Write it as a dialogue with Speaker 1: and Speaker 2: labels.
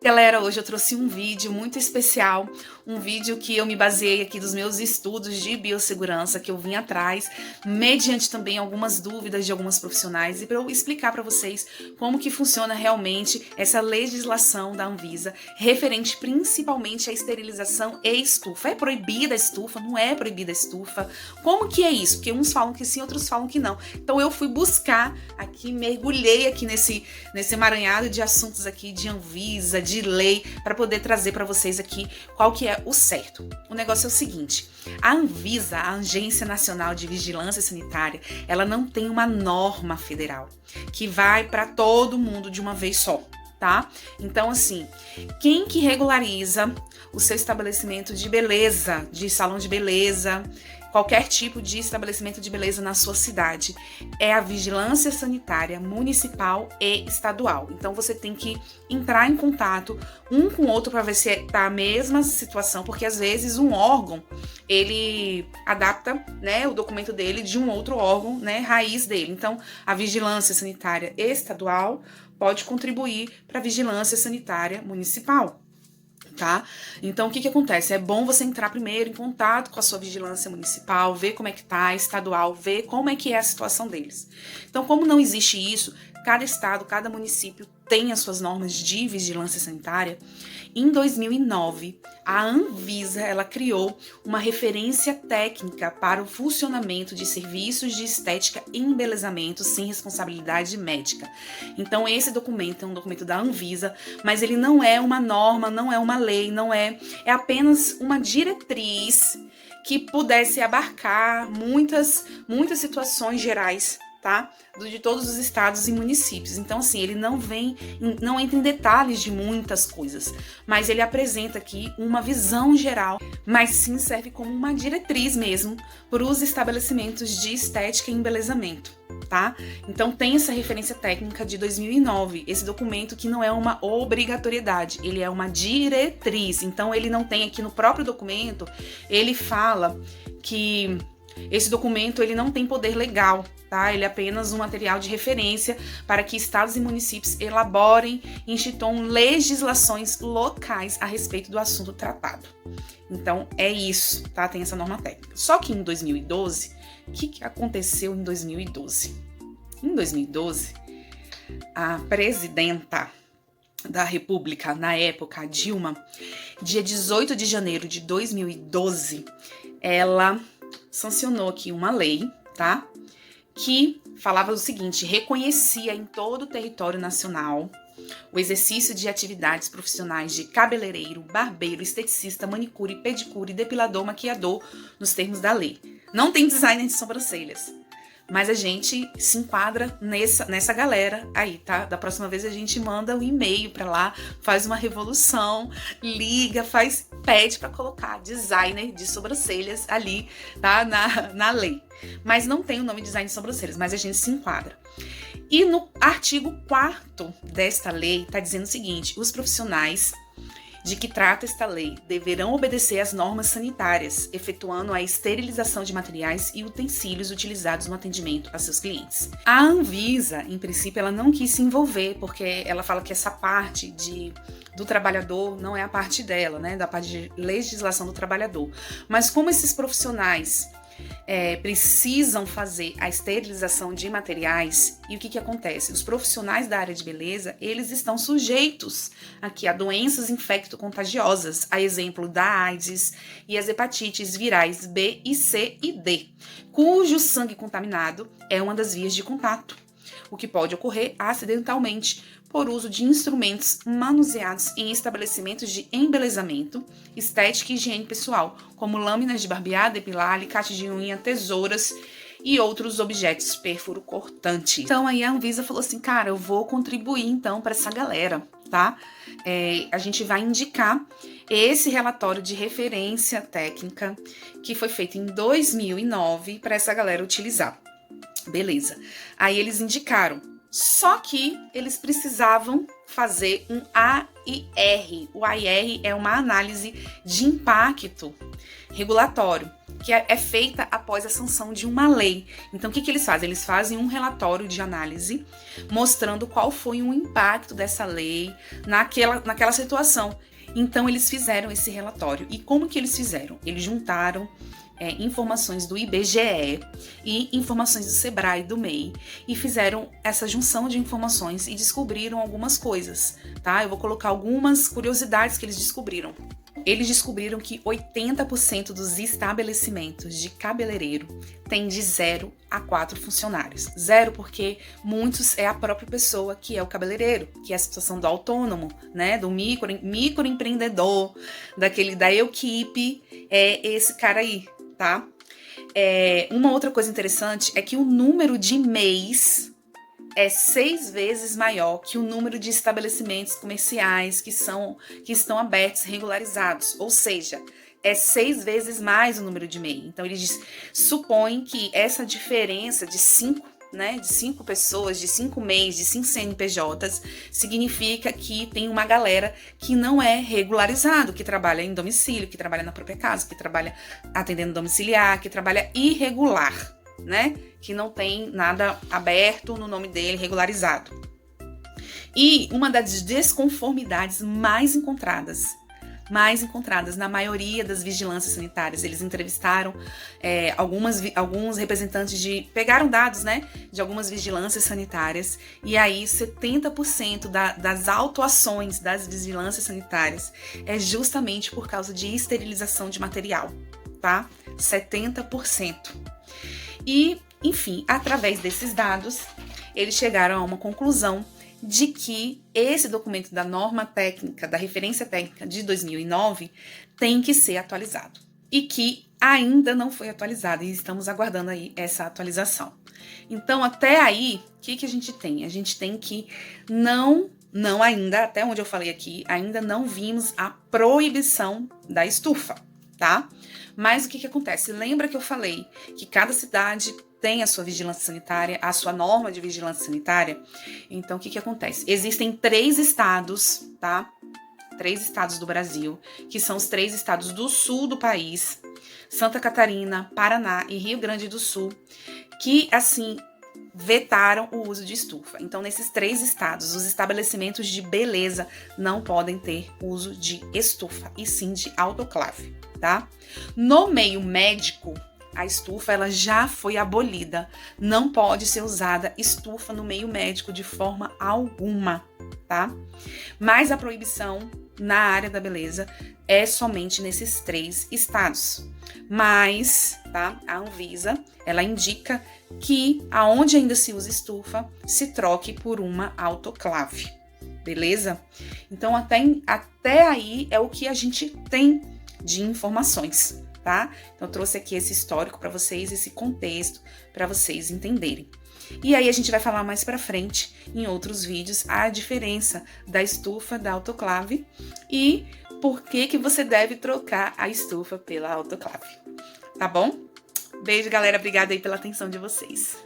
Speaker 1: Galera, hoje eu trouxe um vídeo muito especial, um vídeo que eu me baseei aqui dos meus estudos de biossegurança, que eu vim atrás, mediante também algumas dúvidas de algumas profissionais, e para eu explicar para vocês como que funciona realmente essa legislação da Anvisa, referente principalmente à esterilização e estufa. É proibida a estufa? Não é proibida a estufa? Como que é isso? Porque uns falam que sim, outros falam que não. Então eu fui buscar aqui, mergulhei aqui nesse emaranhado de assuntos aqui de Anvisa, de lei, para poder trazer para vocês aqui qual que é o certo. O negócio é o seguinte: a Anvisa, a Agência Nacional de Vigilância Sanitária, ela não tem uma norma federal que vai para todo mundo de uma vez só, tá? Então, assim, quem que regulariza o seu estabelecimento de beleza, de salão de beleza, qualquer tipo de estabelecimento de beleza na sua cidade, é a Vigilância Sanitária Municipal e Estadual. Então você tem que entrar em contato um com o outro para ver se está a mesma situação, porque às vezes um órgão, ele adapta, né, o documento dele de um outro órgão, né, raiz dele. Então a Vigilância Sanitária Estadual pode contribuir para a Vigilância Sanitária Municipal. Tá? Então, o que acontece? É bom você entrar primeiro em contato com a sua vigilância municipal, ver como é que tá, estadual, ver como é que é a situação deles. Então, como não existe isso, cada estado, cada município tem as suas normas de vigilância sanitária. Em 2009, a Anvisa, ela criou uma referência técnica para o funcionamento de serviços de estética e embelezamento sem responsabilidade médica. Então, esse documento é um documento da Anvisa, mas ele não é uma norma, não é uma lei, é apenas uma diretriz que pudesse abarcar muitas situações gerais, tá? De todos os estados e municípios. Então, assim, ele não entra em detalhes de muitas coisas, mas ele apresenta aqui uma visão geral, mas sim serve como uma diretriz mesmo para os estabelecimentos de estética e embelezamento, tá? Então, tem essa referência técnica de 2009, esse documento que não é uma obrigatoriedade, ele é uma diretriz. Então, ele não tem aqui no próprio documento, ele fala que esse documento ele não tem poder legal, tá? Ele é apenas um material de referência para que estados e municípios elaborem e instituam legislações locais a respeito do assunto tratado. Então, é isso, tá? Tem essa norma técnica. Só que em 2012, o que aconteceu em 2012? Em 2012, a presidenta da República, na época, a Dilma, dia 18 de janeiro de 2012, ela sancionou aqui uma lei, tá? Que falava o seguinte: reconhecia em todo o território nacional o exercício de atividades profissionais de cabeleireiro, barbeiro, esteticista, manicure, pedicure, depilador, maquiador, nos termos da lei. Não tem designer de sobrancelhas, mas a gente se enquadra nessa galera aí, tá? Da próxima vez a gente manda um e-mail pra lá, faz uma revolução, liga, pede pra colocar designer de sobrancelhas ali, tá? Na lei. Mas não tem o nome design de sobrancelhas, mas a gente se enquadra. E no artigo 4º desta lei tá dizendo o seguinte: os profissionais de que trata esta lei deverão obedecer às normas sanitárias, efetuando a esterilização de materiais e utensílios utilizados no atendimento a seus clientes. A Anvisa, em princípio, ela não quis se envolver, porque ela fala que essa parte do trabalhador não é a parte dela, né, da parte de legislação do trabalhador. Mas como esses profissionais precisam fazer a esterilização de materiais, e o que acontece? Os profissionais da área de beleza, eles estão sujeitos aqui a doenças infecto-contagiosas, a exemplo da AIDS e as hepatites virais B e C e D, cujo sangue contaminado é uma das vias de contato, o que pode ocorrer acidentalmente por uso de instrumentos manuseados em estabelecimentos de embelezamento, estética e higiene pessoal, como lâminas de barbear, depilar, alicate de unha, tesouras e outros objetos perfuro-cortante. Então aí a Anvisa falou assim: cara, eu vou contribuir então para essa galera, tá? A gente vai indicar esse relatório de referência técnica que foi feito em 2009 para essa galera utilizar. Beleza. Aí eles indicaram. Só que eles precisavam fazer um AIR. O AIR é uma análise de impacto regulatório, que é feita após a sanção de uma lei. Então, o que eles fazem? Eles fazem um relatório de análise mostrando qual foi o impacto dessa lei naquela situação. Então, eles fizeram esse relatório. E como que eles fizeram? Eles juntaram informações do IBGE e informações do Sebrae, do MEI, e fizeram essa junção de informações e descobriram algumas coisas, tá? Eu vou colocar algumas curiosidades que eles descobriram. Eles descobriram que 80% dos estabelecimentos de cabeleireiro tem de 0 a 4 funcionários. 0 porque muitos é a própria pessoa que é o cabeleireiro, que é a situação do autônomo, né, do microempreendedor, da equipe, é esse cara aí, tá? Uma outra coisa interessante é que o número de MEIs é 6 vezes maior que o número de estabelecimentos comerciais que estão abertos, regularizados. Ou seja, é 6 vezes mais o número de MEI. Então, eles supõem que essa diferença de 5, né, de 5 pessoas, de 5 MEIs, de 5 CNPJs, significa que tem uma galera que não é regularizado, que trabalha em domicílio, que trabalha na própria casa, que trabalha atendendo domiciliar, que trabalha irregular, né? Que não tem nada aberto no nome dele, regularizado. E uma das desconformidades mais encontradas na maioria das vigilâncias sanitárias, eles entrevistaram alguns representantes pegaram dados, né, de algumas vigilâncias sanitárias, e aí 70% das autuações das vigilâncias sanitárias é justamente por causa de esterilização de material, tá? 70%. E, enfim, através desses dados, eles chegaram a uma conclusão de que esse documento da norma técnica, da referência técnica de 2009, tem que ser atualizado. E que ainda não foi atualizado, e estamos aguardando aí essa atualização. Então, até aí, o que a gente tem? A gente tem que não ainda, até onde eu falei aqui, ainda não vimos a proibição da estufa, tá? Mas o que acontece? Lembra que eu falei que cada cidade tem a sua vigilância sanitária, a sua norma de vigilância sanitária? Então, o que acontece? Existem 3 estados, tá? 3 estados do Brasil, que são os 3 estados do sul do país, Santa Catarina, Paraná e Rio Grande do Sul, que, assim, vetaram o uso de estufa. Então, nesses 3 estados, os estabelecimentos de beleza não podem ter uso de estufa, e sim de autoclave, tá? No meio médico, a estufa ela já foi abolida. Não pode ser usada estufa no meio médico de forma alguma, tá? Mas a proibição na área da beleza é somente nesses 3 estados. Mas, tá? A Anvisa, ela indica que aonde ainda se usa estufa, se troque por uma autoclave, beleza? Então, até aí é o que a gente tem de informações, tá? Então, eu trouxe aqui esse histórico para vocês, esse contexto, para vocês entenderem. E aí, a gente vai falar mais pra frente, em outros vídeos, a diferença da estufa, da autoclave e por que você deve trocar a estufa pela autoclave, tá bom? Beijo, galera. Obrigada aí pela atenção de vocês.